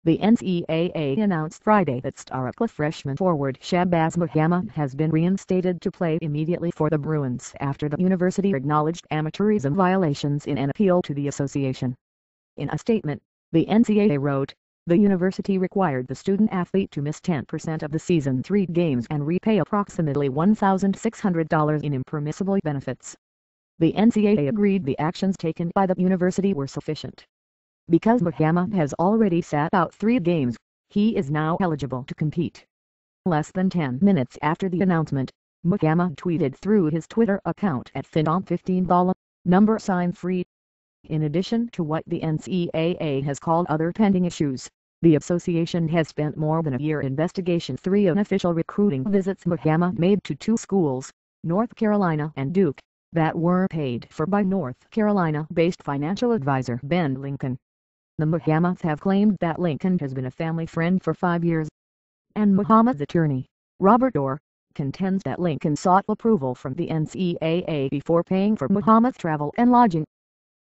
The NCAA announced Friday that star Oklahoma freshman forward Shabazz Muhammad has been reinstated to play immediately for the Bruins after the university acknowledged amateurism violations in an appeal to the association. In a statement, the NCAA wrote, "The university required the student-athlete to miss 10% of the season 3 games and repay approximately $1,600 in impermissible benefits." The NCAA agreed the actions taken by the university were sufficient. Because Muhammad has already sat out 3 games, he is now eligible to compete. Less than 10 minutes after the announcement, Muhammad tweeted through his Twitter account at $15 free. In addition to what the NCAA has called other pending issues, the association has spent more than a year investigating 3 unofficial recruiting visits Muhammad made to 2 schools, North Carolina and Duke, that were paid for by North Carolina-based financial advisor Ben Lincoln. The Muhammads have claimed that Lincoln has been a family friend for 5 years. And Muhammad's attorney, Robert Orr, contends that Lincoln sought approval from the NCAA before paying for Muhammad's travel and lodging.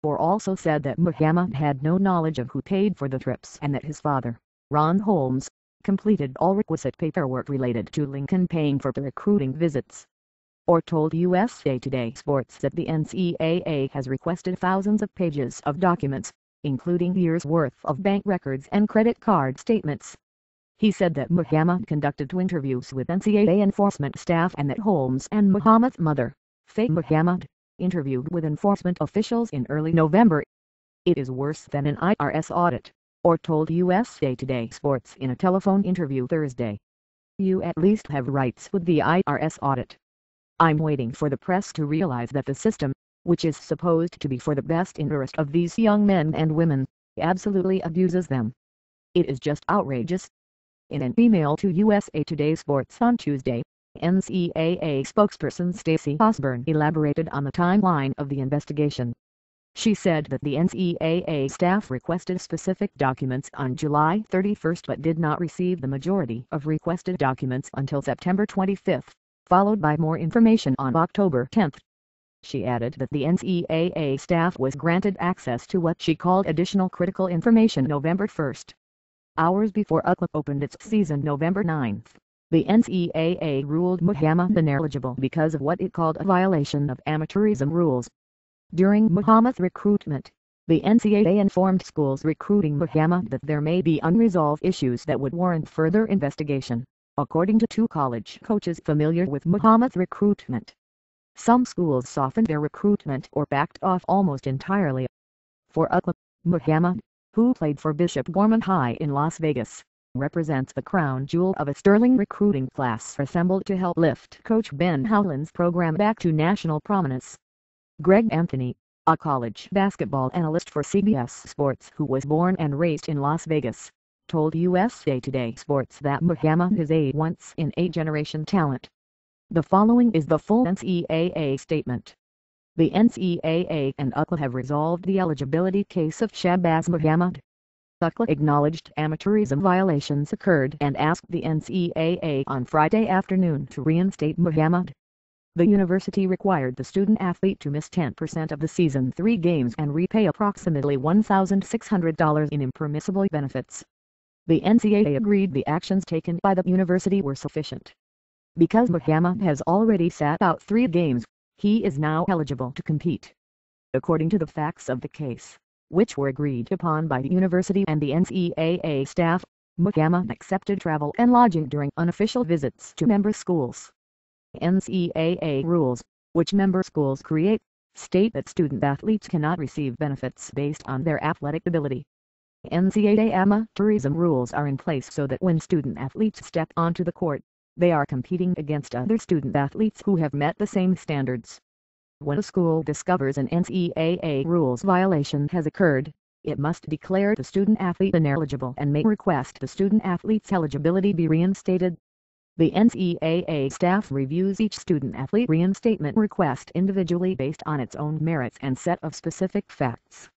Orr also said that Muhammad had no knowledge of who paid for the trips and that his father, Ron Holmes, completed all requisite paperwork related to Lincoln paying for the recruiting visits. Orr told USA Today Sports that the NCAA has requested thousands of pages of documents, including years' worth of bank records and credit card statements. He said that Muhammad conducted 2 interviews with NCAA enforcement staff and that Holmes and Muhammad's mother, Faye Muhammad, interviewed with enforcement officials in early November. "It is worse than an IRS audit," Orr told USA Today Sports in a telephone interview Thursday. "You at least have rights with the IRS audit. I'm waiting for the press to realize that the system, which is supposed to be for the best interest of these young men and women, absolutely abuses them. It is just outrageous." In an email to USA Today Sports on Tuesday, NCAA spokesperson Stacey Osborne elaborated on the timeline of the investigation. She said that the NCAA staff requested specific documents on July 31 but did not receive the majority of requested documents until September 25, followed by more information on October 10. She added that the NCAA staff was granted access to what she called additional critical information November 1. Hours before Oklahoma opened its season November 9, the NCAA ruled Muhammad ineligible because of what it called a violation of amateurism rules. During Muhammad's recruitment, the NCAA informed schools recruiting Muhammad that there may be unresolved issues that would warrant further investigation, according to 2 college coaches familiar with Muhammad's recruitment. Some schools softened their recruitment or backed off almost entirely. For Oklahoma, Muhammad, who played for Bishop Gorman High in Las Vegas, represents the crown jewel of a sterling recruiting class assembled to help lift Coach Ben Howland's program back to national prominence. Greg Anthony, a college basketball analyst for CBS Sports who was born and raised in Las Vegas, told USA Today Sports that Muhammad is a once-in-a-generation talent. The following is the full NCAA statement. The NCAA and Oklahoma have resolved the eligibility case of Shabazz Muhammad. Oklahoma acknowledged amateurism violations occurred and asked the NCAA on Friday afternoon to reinstate Muhammad. The university required the student-athlete to miss 10% of the season 3 games and repay approximately $1,600 in impermissible benefits. The NCAA agreed the actions taken by the university were sufficient. Because Muhammad has already sat out 3 games, he is now eligible to compete. According to the facts of the case, which were agreed upon by the university and the NCAA staff, Muhammad accepted travel and lodging during unofficial visits to member schools. NCAA rules, which member schools create, state that student-athletes cannot receive benefits based on their athletic ability. NCAA amateurism rules are in place so that when student-athletes step onto the court, they are competing against other student-athletes who have met the same standards. When a school discovers an NCAA rules violation has occurred, it must declare the student-athlete ineligible and may request the student-athlete's eligibility be reinstated. The NCAA staff reviews each student-athlete reinstatement request individually based on its own merits and set of specific facts.